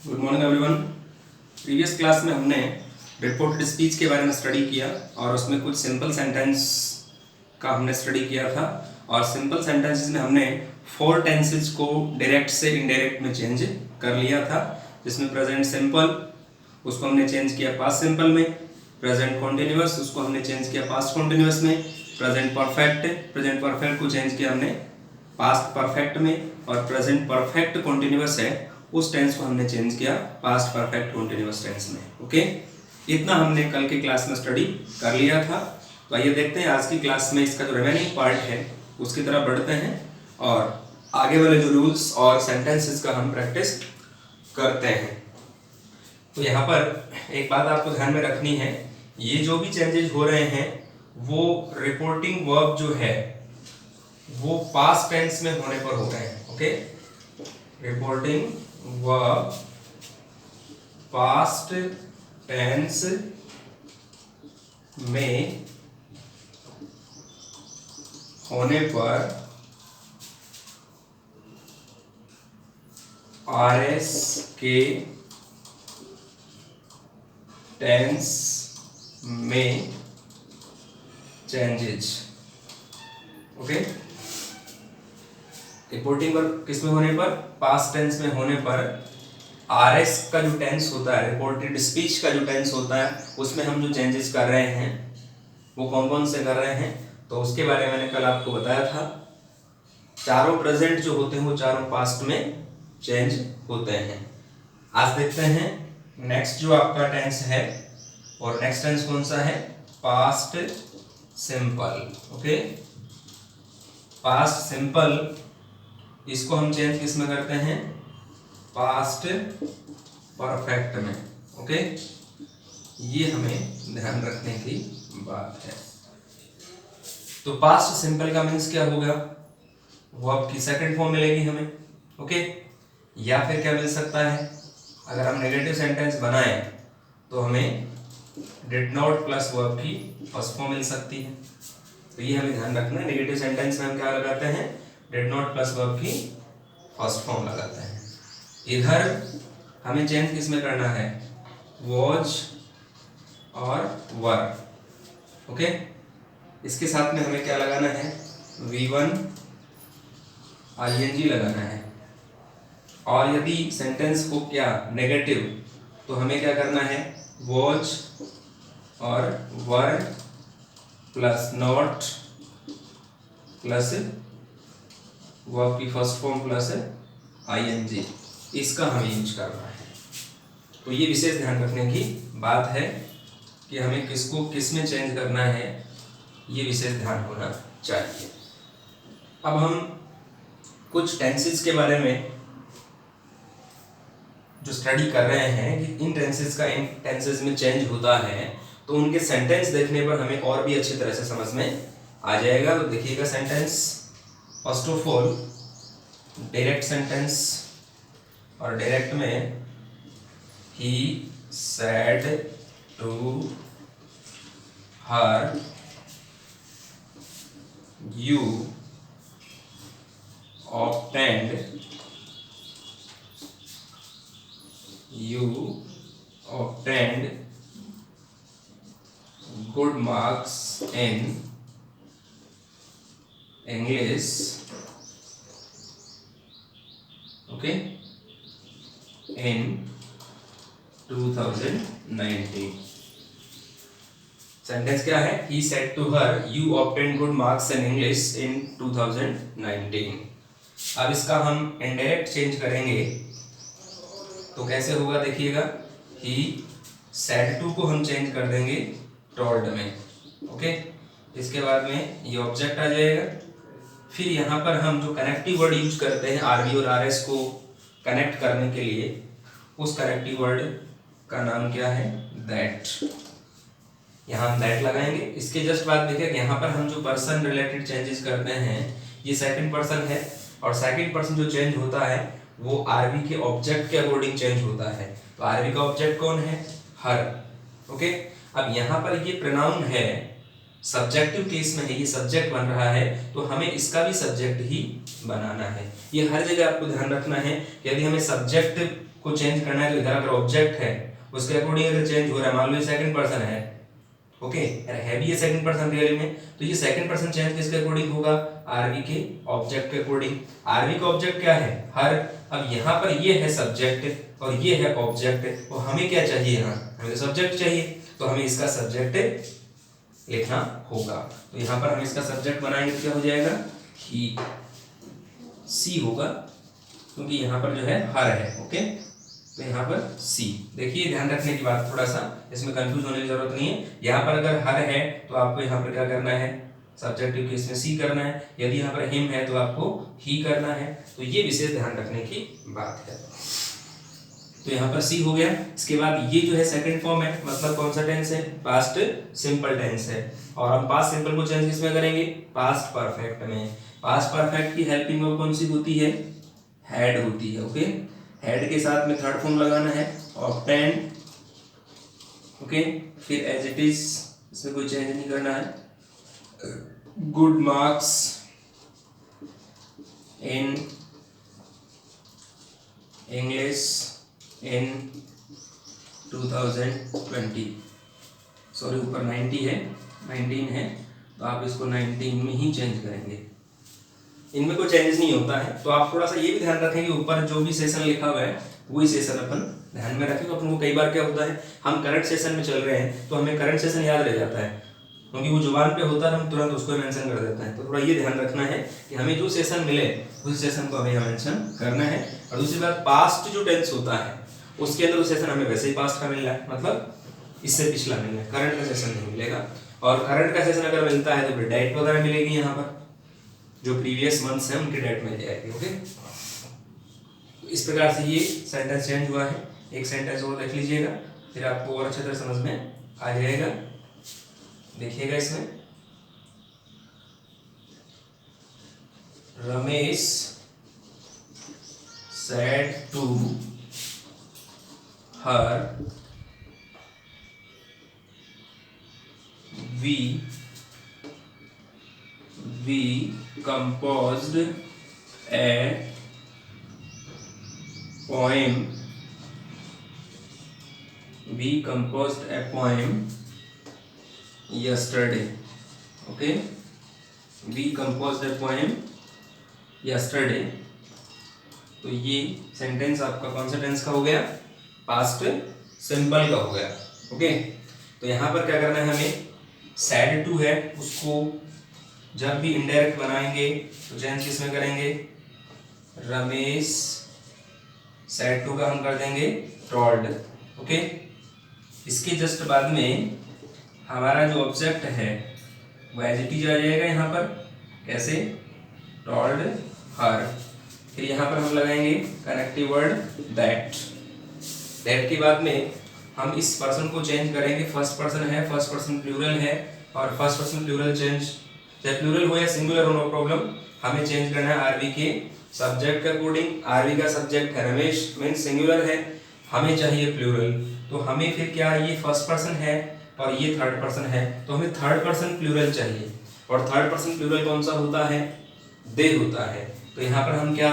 Good morning everyone. Previous class में हमने reported speech के बारे में स्टडी किया और उसमें कुछ सिंपल सेंटेंस का हमने स्टडी किया था। और सिंपल सेंटेंसेस में हमने 4 टेंसेस को डायरेक्ट से इनडायरेक्ट में चेंज कर लिया था, जिसमें प्रेजेंट सिंपल उसको हमने चेंज किया पास्ट सिंपल में, प्रेजेंट कॉन्टिन्यूअस उसको हमने चेंज किया पास्ट कॉन्टिन्यूअस में, प्रेजेंट परफेक्ट को चेंज किया हमने पास्ट परफेक्ट में, और प्रेजेंट परफेक्ट कॉन्टिन्यूअस है उस टेंस को हमने चेंज किया पास्ट परफेक्ट कॉन्टिन्यूअस टेंस में। ओके, इतना हमने कल की क्लास में स्टडी कर लिया था। तो आइए देखते हैं आज की क्लास में इसका जो रिमेनिंग पार्ट है उसकी तरफ बढ़ते हैं और आगे वाले जो रूल्स और सेंटेंसेस का हम प्रैक्टिस करते हैं। तो यहाँ पर एक बात आपको ध्यान में रखनी है, ये जो भी चेंजेस हो रहे हैं वो रिपोर्टिंग वर्ब जो है वो पास्ट टेंस में होने पर हो रहे हैं। Okay, reporting verb past tense में होने पर आरएस के टेंस में चेंजेस। ओके, रिपोर्टिंग वर्ब किस में होने पर, पास्ट टेंस में होने पर आरएस का जो टेंस होता है, रिपोर्टेड स्पीच का जो टेंस होता है, उसमें हम जो चेंजेस कर रहे हैं वो कौन कौन से कर रहे हैं, तो उसके बारे में मैंने कल आपको बताया था। चारों प्रेजेंट जो होते हैं वो चारों पास्ट में चेंज होते हैं। आज देखते हैं नेक्स्ट जो आपका टेंस है, और नेक्स्ट टेंस कौन सा है, past simple. Okay, past simple इसको हम चेंज किस में करते हैं, पास्ट परफेक्ट में। ओके, ये हमें ध्यान रखने की बात है। तो पास्ट सिंपल का मीन्स क्या होगा, वो आपकी सेकंड फॉर्म मिलेगी हमें। ओके, या फिर क्या मिल सकता है, अगर हम नेगेटिव सेंटेंस बनाएं तो हमें डिड नॉट प्लस वर्ब की फर्स्ट फॉर्म मिल सकती है। तो ये हमें ध्यान रखना है, नेगेटिव सेंटेंस में हम क्या लगाते हैं, डिड नॉट प्लस वर्ब की फर्स्ट फॉर्म लगाते हैं। इधर हमें चेंज किस में करना है, वॉज और वर। ओके, इसके साथ में हमें क्या लगाना है, V1 ING लगाना है। और यदि सेंटेंस को क्या नेगेटिव, तो हमें क्या करना है, वॉज और वर प्लस नॉट प्लस वर्ब की फर्स्ट फॉर्म प्लस ING, इसका हमें यूज करना है। तो ये विशेष ध्यान रखने की बात है कि हमें किसको किस में चेंज करना है, ये विशेष ध्यान होना चाहिए। अब हम कुछ टेंसेस के बारे में जो स्टडी कर रहे हैं कि इन टेंसेस का इन टेंसेस में चेंज होता है, तो उनके सेंटेंस देखने पर हमें और भी अच्छी तरह से समझ में आ जाएगा। तो देखिएगा sentence, first of all direct sentence, और डायरेक्ट में ही said to her you obtained good marks in English, okay, in 2019। Sentence क्या है, he said to her you obtained good marks in English in 2019। अब इसका हम इनडायरेक्ट चेंज करेंगे तो कैसे होगा, देखिएगा, he said to को हम चेंज कर देंगे told में। ओके, इसके बाद में ये ऑब्जेक्ट आ जाएगा। फिर यहाँ पर हम जो कनेक्टिव वर्ड यूज करते हैं आरबी और आरएस को कनेक्ट करने के लिए, उस कनेक्टिव वर्ड का नाम क्या है, दैट। यहाँ हम दैट लगाएंगे। इसके जस्ट बाद देखिए कि यहाँ पर हम जो पर्सन रिलेटेड चेंजेस करते हैं ये सेकंड पर्सन है, और सेकंड पर्सन जो चेंज होता है वो आरबी के ऑब्जेक्ट के अकॉर्डिंग चेंज होता है। तो आरबी का ऑब्जेक्ट कौन है, हर। ओके, अब यहाँ पर ये प्रोनाउन है सब्जेक्टिव केस में है, ये सब्जेक्ट बन रहा है तो हमें इसका भी सब्जेक्ट ही बनाना है। ये हर जगह आपको ध्यान रखना है कि यदि हमें सब्जेक्ट को चेंज करना है तो इधर अगर ऑब्जेक्ट है उसके अकॉर्डिंग अगर चेंज हो रहा है, मान लो ये सेकंड पर्सन है, ओके, है भी ये सेकंड पर्सन रियल में, तो ये सेकंड पर्सन चेंज किसके अकॉर्डिंग होगा, आरवी के ऑब्जेक्ट के अकॉर्डिंग। आरवी का ऑब्जेक्ट क्या है, हर, अब यहाँ पर ये है सब्जेक्ट और ये है ऑब्जेक्ट, तो हमें क्या चाहिए, यहाँ हमें तो सब्जेक्ट चाहिए, तो हमें इसका सब्जेक्ट लिखना होगा। तो यहाँ पर हम इसका सब्जेक्ट बनाएंगे तो क्या हो जाएगा, ही सी होगा, क्योंकि यहाँ पर जो है हर है, ओके, तो यहाँ पर सी। देखिए ध्यान रखने की बात, थोड़ा सा इसमें कंफ्यूज होने की जरूरत नहीं है। यहाँ पर अगर हर है तो आपको यहाँ पर क्या करना है, सब्जेक्टिव केस में सी करना है, यदि यहाँ पर हिम है तो आपको ही करना है। तो ये विशेष ध्यान रखने की बात है। तो यहाँ पर सी हो गया। इसके बाद ये जो है सेकंड फॉर्म है, मतलब कौन सा टेंस है, पास्ट सिंपल टेंस है, और हम पास्ट सिंपल को चेंज किसमें करेंगे, पास्ट परफेक्ट में। पास्ट परफेक्ट की हेल्पिंग वर्ब कौन सी होती है, हैड होती है, ओके। हैड के साथ में थर्ड फॉर्म लगाना है, ऑब्टेन, ओके, फिर एज इट इज, इसमें कोई चेंज नहीं करना है, good marks in English in 2020, sorry ऊपर 90 है, 19 है, तो आप इसको 19 में ही चेंज करेंगे, इनमें कोई चेंजेस नहीं होता है। तो आप थोड़ा सा ये भी ध्यान रखें कि ऊपर जो भी सेशन लिखा हुआ है वही सेशन अपन ध्यान में रखें। तो अपन को कई बार क्या होता है, हम करंट सेशन में चल रहे हैं तो हमें करंट सेशन याद रह जाता है, क्योंकि वो जुबान पे होता है, हम तुरंत उसको मेंशन कर देते हैं। तो थोड़ा ये ध्यान रखना है कि हमें जो सेशन मिले उस सेशन को हमें यहाँ मेंशन करना है। और दूसरी बात, पास्ट जो टेंस होता है उसके अंदर वो सेशन हमें वैसे ही पास्ट का मिल रहा है, मतलब इससे पिछला मिल रहा है, करंट का सेशन नहीं मिलेगा। और करंट का सेशन अगर मिलता है तो फिर डेट वगैरह मिलेगी, यहाँ पर जो प्रीवियस मंथ्स हैं उनकी डेट मिल जाएगी, ओके। तो इस प्रकार से ये सेंटेंस चेंज हुआ है। एक सेंटेंस और देख लीजिएगा, फिर आपको और अच्छे तरह समझ में आ जाएगा। देखिएगा इसमें, Ramesh said to her, we composed a poem. We composed a poem yesterday. Okay, we composed a poem yesterday. तो ये सेंटेंस आपका कौन सा टेंस का हो गया, पास्ट सिंपल का हो गया, ओके। तो यहाँ पर क्या करना है हमें, सैड टू है उसको जब भी इनडायरेक्ट बनाएंगे तो चेंज किसमें करेंगे, रमेश सैड टू का हम कर देंगे टॉल्ड, ओके। इसके जस्ट बाद में हमारा जो ऑब्जेक्ट है वो एज इट इज आ जाएगा यहाँ पर, कैसे, टॉल्ड हर। फिर यहाँ पर हम लगाएंगे कनेक्टिव वर्ड दैट। दैट के बाद में हम इस पर्सन को चेंज करेंगे, फर्स्ट पर्सन है, फर्स्ट पर्सन प्लूरल है, और फर्स्ट पर्सन प्लूरल चेंज, चाहे प्लूरल हो या सिंगुलर हो नो प्रॉब्लम, हमें चेंज करना है आरवी के सब्जेक्ट के अकॉर्डिंग। आरवी का सब्जेक्ट है रमेश, मीन्स सिंगुलर है, हमें चाहिए प्लूरल, तो हमें फिर क्या, ये फर्स्ट पर्सन है और ये थर्ड पर्सन है, तो हमें थर्ड पर्सन प्लूरल चाहिए। और थर्ड पर्सन प्लूरल कौन सा होता है, दे होता है। तो यहाँ पर हम क्या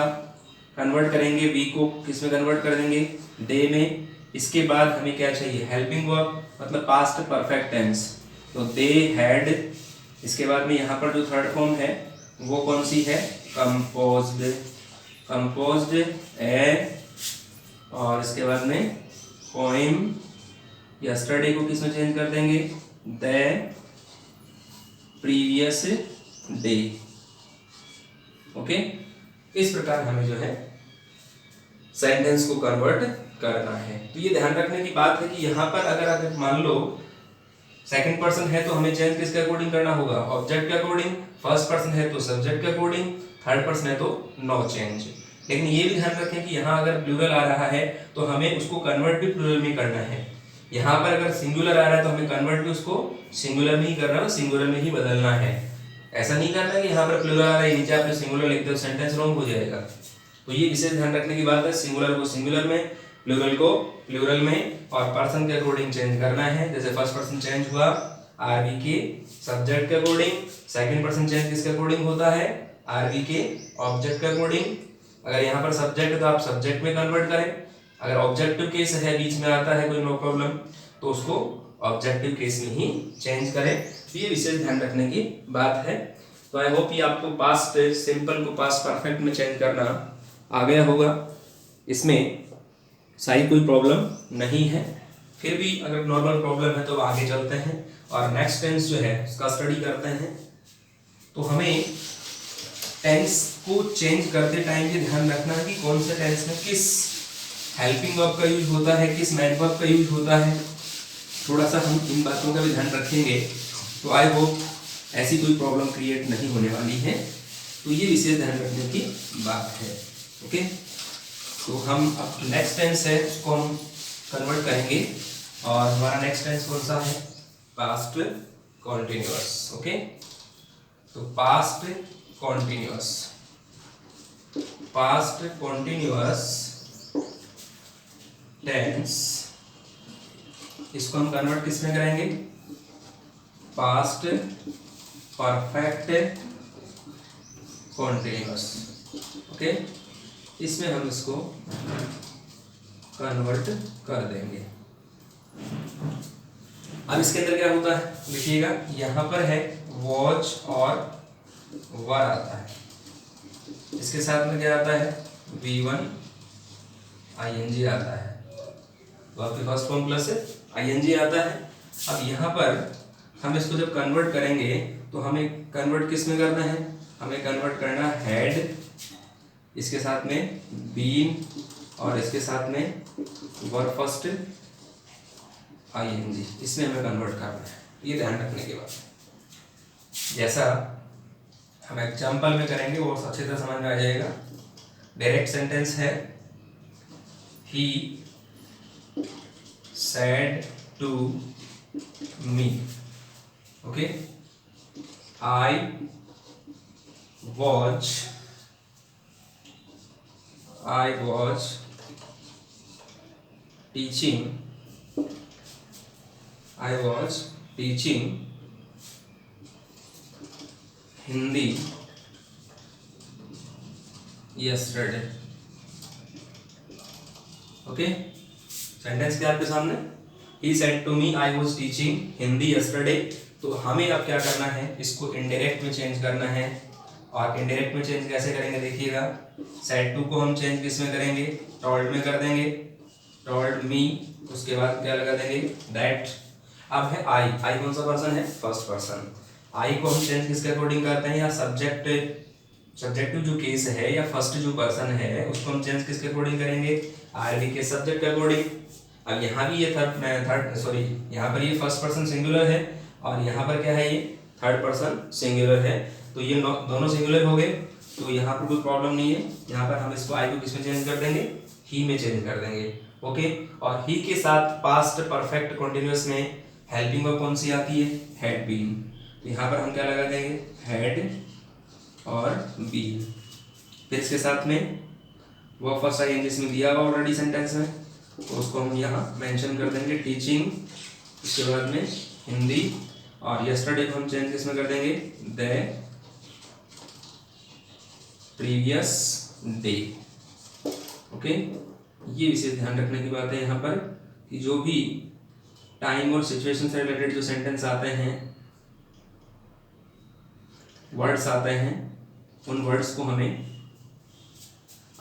कन्वर्ट करेंगे, वी को किस में कन्वर्ट कर देंगे, डे में। इसके बाद हमें क्या चाहिए, हेल्पिंग वर्ब, मतलब पास्ट परफेक्ट टेंस, तो दे हैड। इसके बाद में यहाँ पर जो थर्ड फॉर्म है वो कौन सी है, कंपोज्ड, कंपोज्ड ए, और इसके बाद में पोएम यस्टरडे को किस में चेंज कर देंगे, द प्रीवियस डे, ओके। इस प्रकार हमें जो है सेंटेंस को कन्वर्ट करना है। तो ये ध्यान रखने की बात है कि यहाँ पर अगर मान लो सेकंड पर्सन है तो हमें चेंज किसके अकॉर्डिंग करना होगा, ऑब्जेक्ट के अकॉर्डिंग। फर्स्ट पर्सन है तो सब्जेक्ट के अकॉर्डिंग। थर्ड पर्सन है तो नो चेंज। लेकिन ये भी ध्यान रखें कि यहाँ अगर प्लूरल आ रहा है तो हमें उसको कन्वर्ट भी प्लूरल में करना है। यहाँ पर अगर सिंगुलर आ रहा है तो हमें कन्वर्ट भी उसको सिंगुलर में ही करना है, सिंगुलर में ही बदलना है। ऐसा नहीं करना है कि यहाँ पर प्लूरल आ रहा है नीचे आपने सिंगुलर लिख दो, सेंटेंस रॉन्ग हो जाएगा। तो ये विशेष ध्यान रखने की बात है, सिंगुलर को सिंगुलर में, प्लूरल को प्लूरल में, और पर्सन के अकॉर्डिंग चेंज करना है। जैसे फर्स्ट पर्सन चेंज हुआ आर वी के सब्जेक्ट के अकॉर्डिंग, सेकंड पर्सन चेंज किसके अकॉर्डिंग होता है, आर वी के ऑब्जेक्ट के अकॉर्डिंग। अगर यहाँ पर सब्जेक्ट है तो आप सब्जेक्ट में कन्वर्ट करें, अगर ऑब्जेक्टिव केस है बीच में आता है कोई नो प्रॉब्लम तो उसको ऑब्जेक्टिव केस में ही चेंज करें। तो ये विशेष ध्यान रखने की बात है। तो आई होप ये आपको पास्ट सिंपल को पास्ट परफेक्ट में चेंज करना आ गया होगा, इसमें सारी कोई प्रॉब्लम नहीं है। फिर भी अगर नॉर्मल प्रॉब्लम है तो आगे चलते हैं और नेक्स्ट टेंस जो है उसका स्टडी करते हैं। तो हमें टेंस को चेंज करते टाइम ये ध्यान रखना है कि कौन से टेंस में किस हेल्पिंग वर्ब का यूज होता है, किस मैन वर्ब का यूज होता है। थोड़ा सा हम इन बातों का भी ध्यान रखेंगे तो आई होप ऐसी कोई प्रॉब्लम क्रिएट नहीं होने वाली है। तो ये विशेष ध्यान रखने की बात है। ओके, तो हम अब नेक्स्ट टेंस है उसको हम कन्वर्ट करेंगे और हमारा नेक्स्ट टेंस कौन सा है, पास्ट कॉन्टिन्यूअस। ओके, तो past continuous, past continuous tense इसको हम कन्वर्ट किस में करेंगे, पास्ट परफेक्ट कॉन्टिन्यूअस। ओके, इसमें हम इसको कन्वर्ट कर देंगे। अब इसके अंदर क्या होता है देखिएगा, यहां पर है वॉच और वर आता है, इसके साथ में क्या आता है, V1 ING आता है, तो आपके फर्स्ट फॉर्म प्लस ING आता है। अब यहाँ पर हम इसको जब कन्वर्ट करेंगे तो हमें कन्वर्ट किस में करना है, हमें कन्वर्ट करना हेड, इसके साथ में बीन और इसके साथ में वर फर्स्ट ING, इसमें हमें कन्वर्ट करना है। ये ध्यान रखने की बात है। जैसा हम एग्जाम्पल में करेंगे वो अच्छी तरह समझ में आ जाएगा। डायरेक्ट सेंटेंस है, he said to me, okay, I was teaching Hindi yesterday। Okay, sentence क्या आपके सामने, he said to me I was teaching Hindi yesterday. तो हमें अब क्या करना है, इसको इनडायरेक्ट में चेंज करना है। और इनडायरेक्ट में चेंज कैसे करेंगे देखिएगा, सेड टू को हम चेंज किस में करेंगे, टोल्ड में कर देंगे, टोल्ड मी, उसके बाद क्या लगा देंगे, दैट। अब है आई, आई कौन सा पर्सन है, फर्स्ट पर्सन। आई को हम चेंज किसके अकॉर्डिंग करते हैं, या सब्जेक्टिव जो केस है या फर्स्ट जो पर्सन है उसको हम चेंज किसके अकॉर्डिंग करेंगे, आरवी के सब्जेक्ट के अकॉर्डिंग। अब यहाँ भी ये यहाँ पर ये फर्स्ट पर्सन सिंगुलर है और यहाँ पर क्या है, ये थर्ड पर्सन सिंगुलर है। तो ये दोनों सिंगुलर हो गए, तो यहाँ पर कोई प्रॉब्लम नहीं है। यहाँ पर हम इसको आई को किस में चेंज कर देंगे, ही में चेंज कर देंगे। ओके, और ही के साथ पास्ट परफेक्ट कंटिन्यूअस में हेल्पिंग वर्ब कौन सी आती है, हैड बीन। तो यहाँ पर हम क्या लगा देंगे, हैड और बीन। फिर इसके साथ में वो फर्स्ट ING जिसमें दिया हुआ ऑलरेडी सेंटेंस में, तो उसको हम यहाँ मेंशन कर देंगे, टीचिंग, इसके बाद में हिंदी, और यस्टरडे को हम चेंज किसमें कर देंगे, द प्रीवियस डे। ओके, ये विशेष ध्यान रखने की बात है यहाँ पर कि जो भी टाइम और सिचुएशन से रिलेटेड जो सेंटेंस आते हैं, वर्ड्स आते हैं, उन वर्ड्स को हमें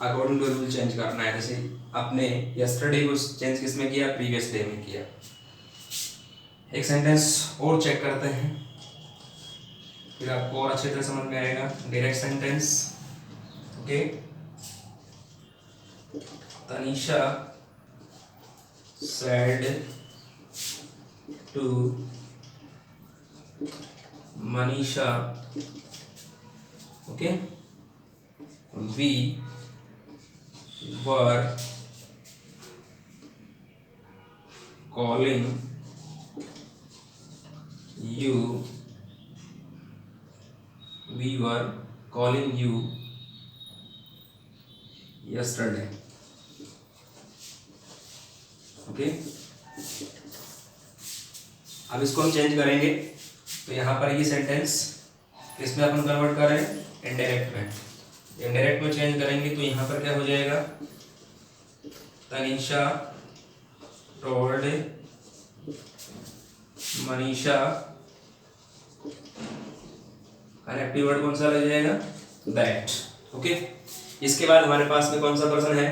अकॉर्डिंग टू रूल चेंज करना है। जैसे आपने यस्टरडे को चेंज किस में किया, प्रीवियस डे में किया। एक सेंटेंस और चेक करते हैं, फिर आपको और अच्छी तरह समझ में आएगा। Direct sentence, okay, Tanisha said to Manisha, okay, we were calling you yesterday। Okay, अब इसको हम चेंज करेंगे, तो यहाँ पर ये सेंटेंस किसमें अपन कन्वर्ट कर रहे हैं, इनडायरेक्ट में। इनडायरेक्ट में चेंज करेंगे तो यहाँ पर क्या हो जाएगा, Tanisha told Manisha, connective word कौन सा लग जाएगा, दैट। ओके, इसके बाद हमारे पास में कौन सा पर्सन है,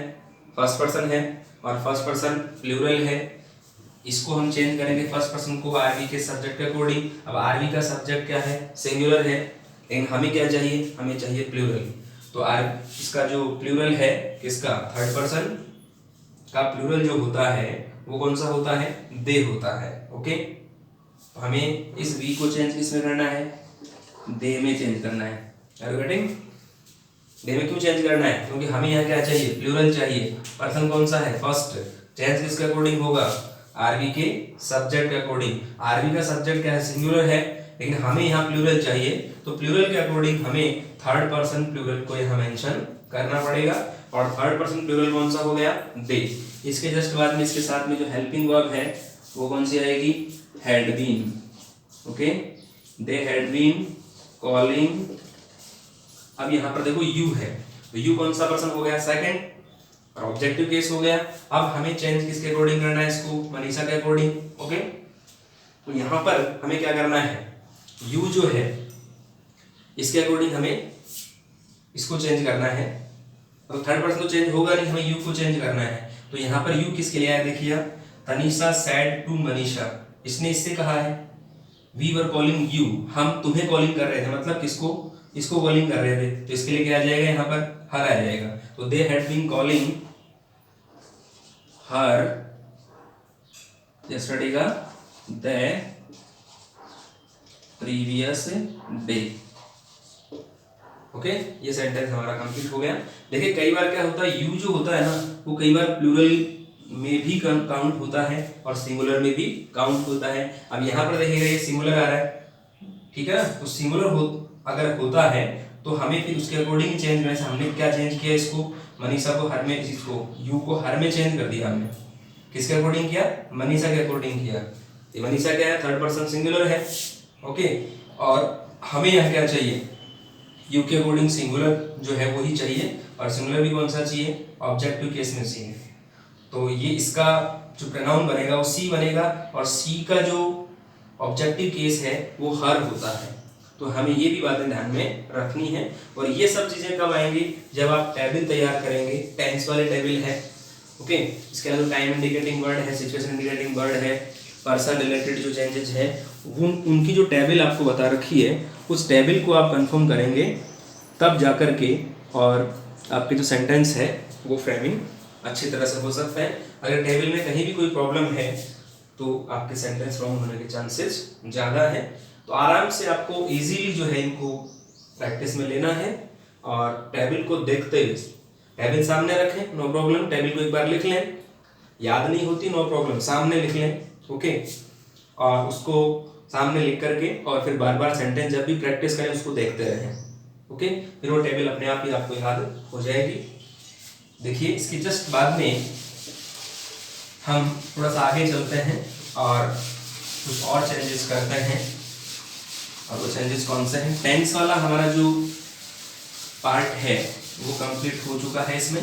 फर्स्ट पर्सन है, और फर्स्ट पर्सन प्लूरल है। इसको हम चेंज करेंगे फर्स्ट पर्सन को आरवी के सब्जेक्ट के अकॉर्डिंग। अब आरवी का सब्जेक्ट क्या है, सिंगुलर है, लेकिन हमें क्या चाहिए, हमें चाहिए प्लूरल। तो इसका जो प्लूरल है किसका, थर्ड पर्सन का प्लूरल जो होता है वो कौन सा होता है, दे होता है। ओके, तो हमें इस वी को चेंज किसमें करना है, दे में चेंज करना है। Are you getting? दे में क्यों चेंज करना है, क्योंकि हमें यहाँ क्या चाहिए, प्लूरल चाहिए। पर्सन कौन सा है, फर्स्ट। चेंज किसके अकॉर्डिंग होगा, आरवी के सब्जेक्ट के अकॉर्डिंग। आरवी का सब्जेक्ट क्या है, सिंगुलर है, लेकिन हमें यहाँ प्लूरल चाहिए, तो प्लूरल के अकॉर्डिंग हमें थर्ड पर्सन प्लूरल को यहाँ मेंशन करना पड़ेगा। और थर्ड पर्सन प्लूरल कौन सा हो गया, दे। इसके जस्ट बाद में इसके साथ में जो हेल्पिंग वर्ब है वो कौन सी आएगी, had been. Okay, they had been calling. अब यहाँ पर देखो यू है, तो यू कौन सा पर्सन हो गया, सेकंड, और ऑब्जेक्टिव केस हो गया। अब हमें चेंज किसके अकॉर्डिंग करना है, इसको मनीषा के अकॉर्डिंग। ओके, तो यहाँ पर हमें क्या करना है, यू जो है इसके अकॉर्डिंग हमें इसको चेंज करना है। तो थर्ड पर्सन तो चेंज होगा नहीं, हमें यू को चेंज करना है। तो यहाँ पर यू किसके लिए आया, देखिए, तनीषा सेड टू मनीषा। इसने इससे कहा है वी वर कॉलिंग यू, हम तुम्हें कॉलिंग कर रहे थे, मतलब किसको, इसको कॉलिंग कर रहे थे। तो इसके लिए क्या आ जाएगा, यहाँ पर हर आ जाएगा। तो they had been calling her yesterday का द प्रीवियस डे। ओके, ये सेंटेंस हमारा कंप्लीट हो गया। देखिए कई बार क्या होता है, यू जो होता है ना वो कई बार प्लूरल में भी काउंट होता है और सिंगुलर में भी काउंट होता है। अब यहाँ पर देखिएगा ये सिंगुलर आ रहा है, ठीक है ना, तो सिंगुलर अगर होता है तो हमें फिर उसके अकॉर्डिंग चेंज करना है। हमने क्या चेंज किया, इसको मनीषा को हर में, इसको यू को हर में चेंज कर दिया हमने। किसके अकॉर्डिंग किया, मनीषा के अकॉर्डिंग किया। तो मनीषा क्या है, थर्ड पर्सन सिंगुलर है। ओके, और हमें यहाँ क्या चाहिए, यू के अकॉर्डिंग सिंगुलर जो है वही चाहिए, और सिंगुलर भी कौन सा चाहिए, ऑब्जेक्टिव केस में चाहिए। तो ये इसका जो प्रोनाउन बनेगा वो सी बनेगा, और सी का जो ऑब्जेक्टिव केस है वो हर होता है। तो हमें ये भी बातें ध्यान में रखनी है। और ये सब चीजें कब आएंगी, जब आप टेबल तैयार करेंगे, टेंस वाले टेबल है। ओके, इसके अलावा टाइम इंडिकेटिंग वर्ड है, सिचुएशन इंडिकेटिंग वर्ड है, पर्सन रिलेटेड जो चेंजेस है उनकी जो टेबल आपको बता रखी है उस टेबल को आप कंफर्म करेंगे, तब जाकर के और आपके जो सेंटेंस है वो फ्रेमिंग अच्छी तरह से हो सकता है। अगर टेबल में कहीं भी कोई प्रॉब्लम है तो आपके सेंटेंस रॉन्ग होने के चांसेस ज़्यादा है। तो आराम से आपको इजीली जो है इनको प्रैक्टिस में लेना है, और टेबल को देखते हुए, टेबल सामने रखें, नो प्रॉब्लम, टेबल को एक बार लिख लें, याद नहीं होती नो प्रॉब्लम, सामने लिख लें। ओके, और उसको सामने लिख करके और फिर बार बार सेंटेंस जब भी प्रैक्टिस करें उसको देखते रहें। ओके, फिर वो टेबल अपने आप ही आपको याद हो जाएगी। देखिए इसके जस्ट बाद में हम थोड़ा सा आगे चलते हैं और कुछ और चेंजेस करते हैं। और वो चेंजेस कौन से हैं, टेंस वाला हमारा जो पार्ट है वो कंप्लीट हो चुका है। इसमें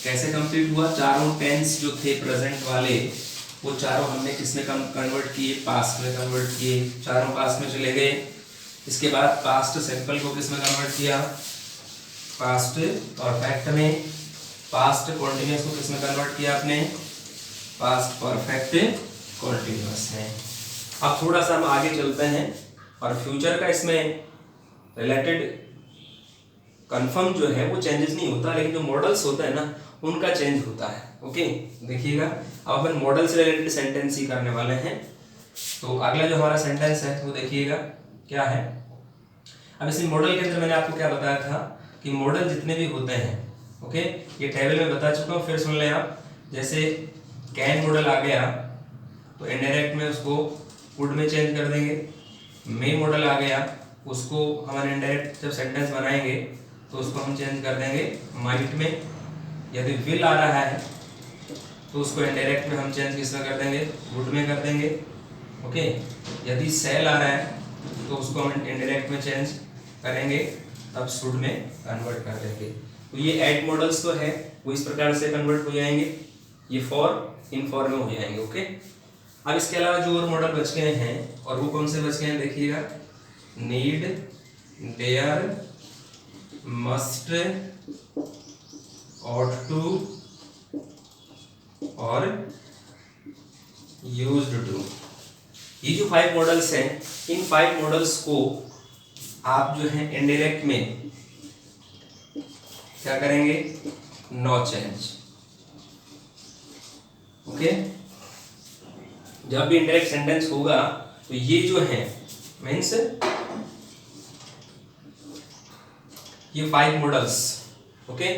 कैसे कंप्लीट हुआ, चारों टेंस जो थे प्रेजेंट वाले वो चारों हमने किसमें कन्वर्ट किए, पास्ट में कन्वर्ट किए, चारों पास्ट में चले गए। इसके बाद पास्ट सिंपल को किसमें कन्वर्ट किया, पास्ट परफेक्ट में। पास्ट कॉन्टिन्यूअस को किसमें कन्वर्ट किया आपने, पास्ट परफेक्ट कॉन्टिन्यूअस में। अब थोड़ा सा हम आगे चलते हैं और फ्यूचर का इसमें रिलेटेड कंफर्म जो है वो चेंजेस नहीं होता, लेकिन जो मॉडल्स होता है ना उनका चेंज होता है। ओके, देखिएगा अब अपन मॉडल से रिलेटेड सेंटेंस ही करने वाले हैं। तो अगला जो हमारा सेंटेंस है वो देखिएगा क्या है। अब इसी मॉडल के अंदर मैंने आपको क्या बताया था कि मॉडल जितने भी होते हैं, ओके, ये टेबल में बता चुका हूँ, फिर सुन लें आप। जैसे कैन मॉडल आ गया तो इनडायरेक्ट में उसको वुड में चेंज कर देंगे। मे मॉडल आ गया, उसको हमारे इनडायरेक्ट जब सेंटेंस बनाएंगे तो उसको हम चेंज कर देंगे माइट में। यदि विल आ रहा है तो उसको इनडायरेक्ट में हम चेंज किसमें कर देंगे, वुड में कर देंगे। ओके, यदि सेल आ रहा है तो उसको हम इनडायरेक्ट में चेंज करेंगे, तब शुड में कन्वर्ट कर देंगे। तो ये ऐड मॉडल्स तो है, वो इस प्रकार से कन्वर्ट हो जाएंगे, ये फॉर इन फॉर में हो जाएंगे। ओके, अब इसके अलावा जो और मॉडल बच गए हैं, और वो कौन से बच गए हैं देखिएगा, need, dare, must, ought to और यूज्ड टू। ये जो 5 मॉडल्स हैं, इन 5 मॉडल्स को आप जो है इनडायरेक्ट में क्या करेंगे, नो चेंज। ओके, जब भी इनडायरेक्ट सेंटेंस होगा तो ये जो है मीन्स ये 5 मॉडल्स, ओके,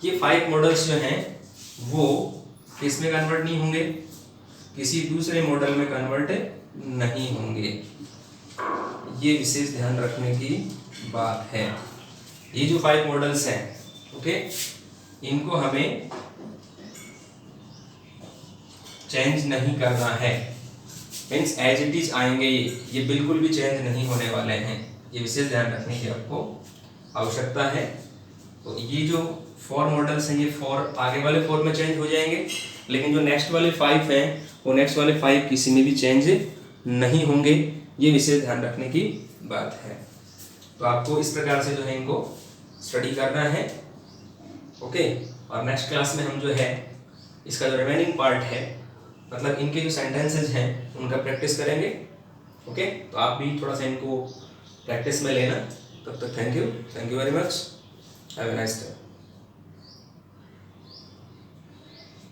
ये 5 मॉडल्स जो हैं वो किस में कन्वर्ट नहीं होंगे, किसी दूसरे मॉडल में कन्वर्ट नहीं होंगे। ये विशेष ध्यान रखने की बात है। ये जो 5 मॉडल्स हैं, ओके, इनको हमें चेंज नहीं करना है, मीन्स एज इट इज आएंगे, ये बिल्कुल भी चेंज नहीं होने वाले हैं। ये विशेष ध्यान रखने की आपको आवश्यकता है। तो ये जो 4 मॉडल्स हैं, ये 4 आगे वाले 4 में चेंज हो जाएंगे, लेकिन जो नेक्स्ट वाले 5 हैं वो नेक्स्ट वाले 5 किसी में भी चेंज नहीं होंगे। ये विशेष ध्यान रखने की बात है। तो आपको इस प्रकार से जो है इनको स्टडी करना है। ओके, और नेक्स्ट क्लास में हम जो है इसका जो रिमेनिंग पार्ट है, मतलब इनके जो सेंटेंसेज हैं उनका प्रैक्टिस करेंगे। ओके, तो आप भी थोड़ा सा इनको प्रैक्टिस में लेना। तब तक thank you very much, have a nice day.